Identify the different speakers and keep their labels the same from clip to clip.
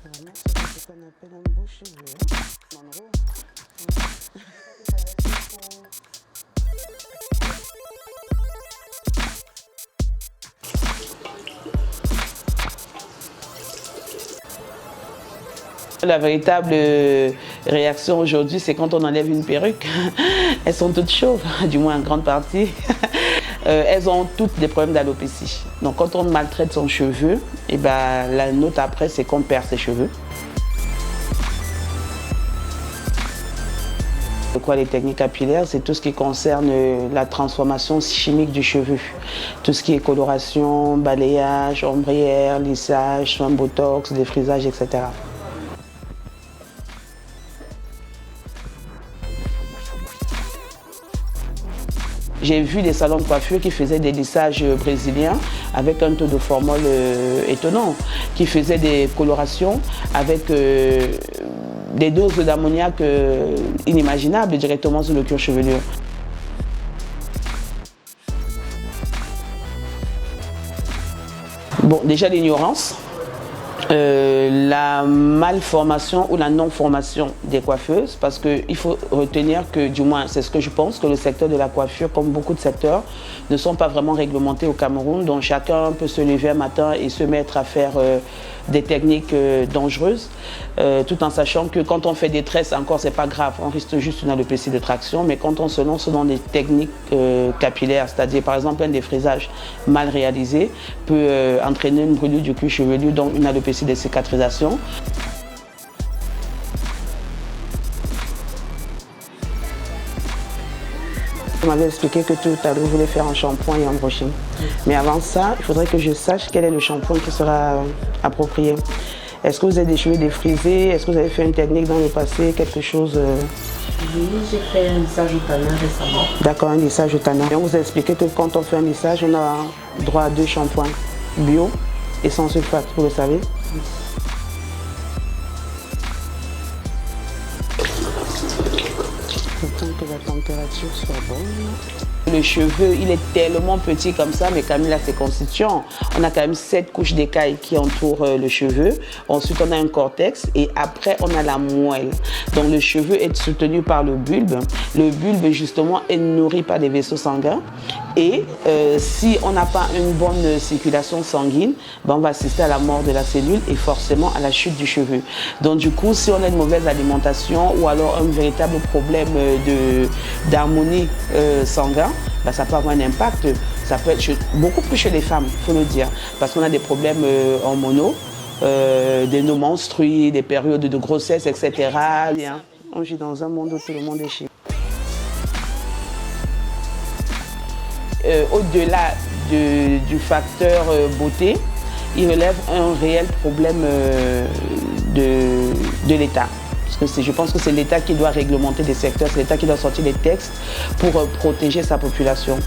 Speaker 1: Vraiment, c'est ce qu'on appelle un beau cheveu. Monroe. La véritable réaction aujourd'hui, c'est quand on enlève une perruque. Elles sont toutes chauves, du moins en grande partie. Elles ont toutes des problèmes d'alopécie. Donc quand on maltraite son cheveu, et ben, la note après, c'est qu'on perd ses cheveux. Quoi, les techniques capillaires, c'est tout ce qui concerne la transformation chimique du cheveu. Tout ce qui est coloration, balayage, ombrière, lissage, soins botox, défrisage, etc. J'ai vu des salons de coiffure qui faisaient des lissages brésiliens avec un taux de formol étonnant, qui faisaient des colorations avec des doses d'ammoniac inimaginables directement sur le cuir chevelu. Bon, déjà l'ignorance. La malformation ou la non-formation des coiffeuses, parce qu'il faut retenir que, du moins c'est ce que je pense, que le secteur de la coiffure, comme beaucoup de secteurs, ne sont pas vraiment réglementés au Cameroun, donc chacun peut se lever un matin et se mettre à faire des techniques dangereuses, tout en sachant que quand on fait des tresses, encore c'est pas grave, on risque juste une alopécie de traction, mais quand on se lance dans des techniques capillaires, c'est-à-dire par exemple un défrisage mal réalisé, peut entraîner une brûlure du cuir chevelu, donc une alopécie de cicatrisation. Vous m'avez expliqué que tout à l'heure vous voulez faire un shampoing et un brushing. Mais avant ça, il faudrait que je sache quel est le shampoing qui sera approprié. Est-ce que vous avez des cheveux défrisés? Est-ce que vous avez fait une technique dans le passé, quelque chose
Speaker 2: Oui, j'ai fait un lissage au tannin récemment.
Speaker 1: D'accord, un lissage au tannin. Et on vous a expliqué que quand on fait un lissage, on a droit à 2 shampoings bio et sans sulfate, vous le savez? Oui. Autant que la température soit bonne. Le cheveu, il est tellement petit comme ça, mais quand même là, c'est constituant. On a quand même 7 couches d'écailles qui entourent le cheveu. Ensuite, on a un cortex et après, on a la moelle. Donc, le cheveu est soutenu par le bulbe. Le bulbe, justement, est nourri par des vaisseaux sanguins. Et si on n'a pas une bonne circulation sanguine, ben, on va assister à la mort de la cellule et forcément à la chute du cheveu. Donc, du coup, si on a une mauvaise alimentation ou alors un véritable problème d'harmonie sanguine, ben, ça peut avoir un impact. Ça peut être beaucoup plus chez les femmes, il faut le dire, parce qu'on a des problèmes hormonaux, des nœuds menstrués, des périodes de grossesse, etc. On vit dans un monde où tout le monde est chic. Au-delà du facteur beauté, il relève un réel problème de l'État. Parce que je pense que c'est l'État qui doit réglementer des secteurs, c'est l'État qui doit sortir des textes pour protéger sa population.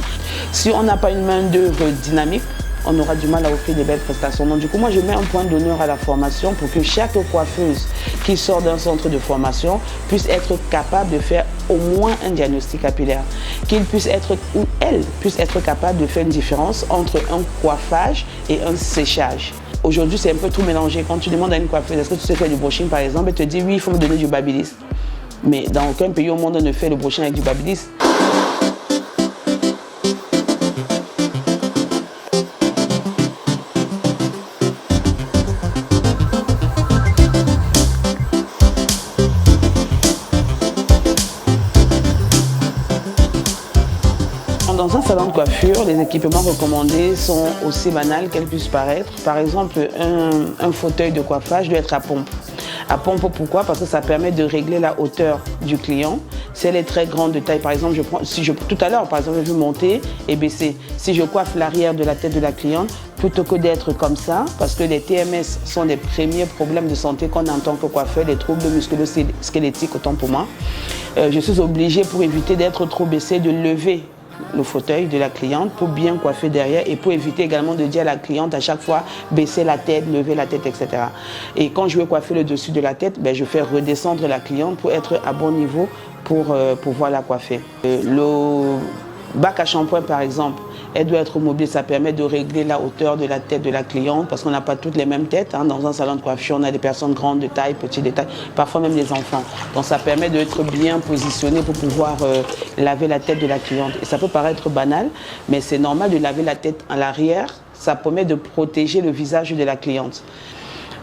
Speaker 1: Si on n'a pas une main-d'œuvre dynamique, on aura du mal à offrir des belles prestations. Donc du coup, moi, je mets un point d'honneur à la formation pour que chaque coiffeuse qui sort d'un centre de formation puisse être capable de faire au moins un diagnostic capillaire. Qu'il puisse être, ou elle puisse être capable de faire une différence entre un coiffage et un séchage. Aujourd'hui, c'est un peu tout mélangé. Quand tu demandes à une coiffeuse, est-ce que tu sais faire du brushing, par exemple, elle te dit oui, il faut me donner du babyliss. Mais dans aucun pays au monde, on ne fait le brushing avec du babyliss. Dans un salon de coiffure, les équipements recommandés sont aussi banals qu'elles puissent paraître. Par exemple, un fauteuil de coiffage doit être à pompe. À pompe, pourquoi? Parce que ça permet de régler la hauteur du client. Si elle est très grande de taille, par exemple, tout à l'heure, par exemple, j'ai vu monter et baisser. Si je coiffe l'arrière de la tête de la cliente, plutôt que d'être comme ça, parce que les TMS sont les premiers problèmes de santé qu'on a en tant que coiffeur, les troubles musculo-squelettiques, autant pour moi, je suis obligée, pour éviter d'être trop baissée, de lever le fauteuil de la cliente pour bien coiffer derrière et pour éviter également de dire à la cliente à chaque fois baisser la tête, lever la tête, etc. Et quand je veux coiffer le dessus de la tête, ben, je fais redescendre la cliente pour être à bon niveau pour pouvoir la coiffer. Bac à shampoing par exemple, elle doit être mobile, ça permet de régler la hauteur de la tête de la cliente parce qu'on n'a pas toutes les mêmes têtes. Hein. Dans un salon de coiffure, on a des personnes grandes de taille, petites de taille, parfois même des enfants. Donc ça permet d'être bien positionné pour pouvoir laver la tête de la cliente. Et ça peut paraître banal, mais c'est normal de laver la tête à l'arrière. Ça permet de protéger le visage de la cliente.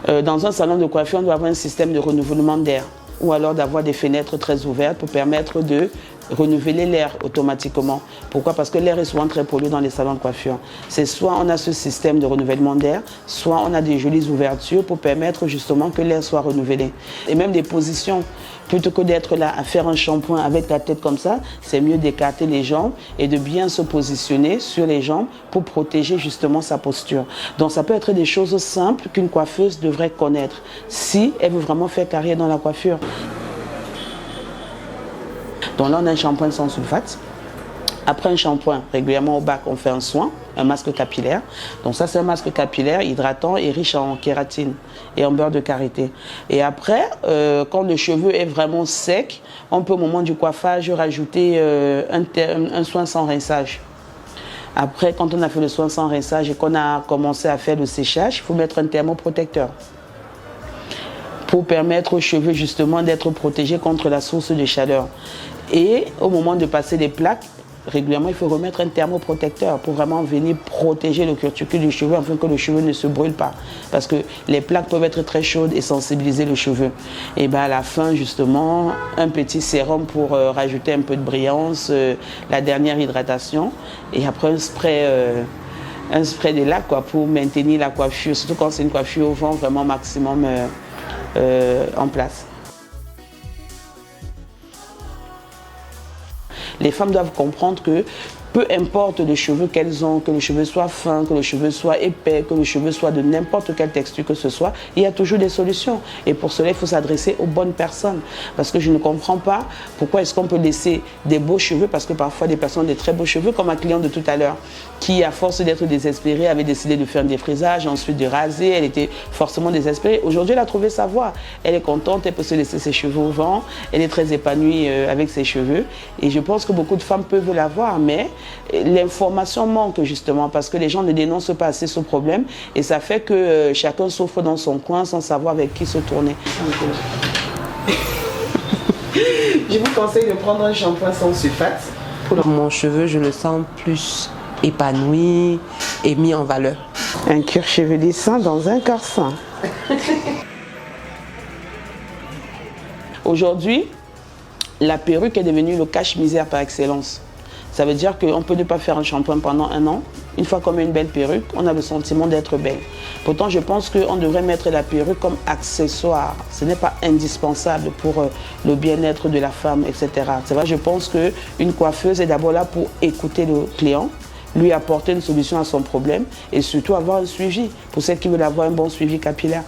Speaker 1: Dans un salon de coiffure, on doit avoir un système de renouvellement d'air ou alors d'avoir des fenêtres très ouvertes pour permettre de renouveler l'air automatiquement. Pourquoi? Parce que l'air est souvent très pollué dans les salons de coiffure. C'est soit on a ce système de renouvellement d'air, soit on a des jolies ouvertures pour permettre justement que l'air soit renouvelé. Et même des positions, plutôt que d'être là à faire un shampoing avec la tête comme ça, c'est mieux d'écarter les jambes et de bien se positionner sur les jambes pour protéger justement sa posture. Donc ça peut être des choses simples qu'une coiffeuse devrait connaître si elle veut vraiment faire carrière dans la coiffure. Donc là, on a un shampoing sans sulfate. Après un shampoing, régulièrement au bac, on fait un soin, un masque capillaire. Donc ça, c'est un masque capillaire hydratant et riche en kératine et en beurre de karité. Et après, quand le cheveu est vraiment sec, on peut au moment du coiffage rajouter un soin sans rinçage. Après, quand on a fait le soin sans rinçage et qu'on a commencé à faire le séchage, il faut mettre un thermoprotecteur pour permettre aux cheveux justement d'être protégés contre la source de chaleur. Et au moment de passer les plaques, régulièrement, il faut remettre un thermoprotecteur pour vraiment venir protéger le cuticule du cheveu afin que le cheveu ne se brûle pas. Parce que les plaques peuvent être très chaudes et sensibiliser le cheveu. Et bien à la fin, justement, un petit sérum pour rajouter un peu de brillance, la dernière hydratation. Et après un spray de lac quoi, pour maintenir la coiffure, surtout quand c'est une coiffure au vent vraiment maximum en place. Les femmes doivent comprendre que peu importe les cheveux qu'elles ont, que le cheveu soit fin, que le cheveu soit épais, que le cheveu soit de n'importe quelle texture que ce soit, il y a toujours des solutions. Et pour cela, il faut s'adresser aux bonnes personnes. Parce que je ne comprends pas pourquoi est-ce qu'on peut laisser des beaux cheveux, parce que parfois des personnes ont des très beaux cheveux, comme ma cliente de tout à l'heure, qui à force d'être désespérée avait décidé de faire un défrisage, ensuite de raser, elle était forcément désespérée. Aujourd'hui, elle a trouvé sa voie. Elle est contente, elle peut se laisser ses cheveux au vent, elle est très épanouie avec ses cheveux. Et je pense que beaucoup de femmes peuvent l'avoir, mais l'information manque justement parce que les gens ne dénoncent pas assez ce problème et ça fait que chacun souffre dans son coin sans savoir avec qui se tourner. Je vous conseille de prendre un shampoing sans sulfate.
Speaker 2: Pour mon cheveu, je le sens plus épanoui et mis en valeur.
Speaker 1: Un cuir chevelu sain dans un corps sain. Aujourd'hui, la perruque est devenue le cache-misère par excellence. Ça veut dire qu'on peut ne pas faire un shampoing pendant un an. Une fois qu'on met une belle perruque, on a le sentiment d'être belle. Pourtant, je pense qu'on devrait mettre la perruque comme accessoire. Ce n'est pas indispensable pour le bien-être de la femme, etc. C'est vrai, je pense qu'une coiffeuse est d'abord là pour écouter le client, lui apporter une solution à son problème et surtout avoir un suivi pour celles qui veulent avoir un bon suivi capillaire.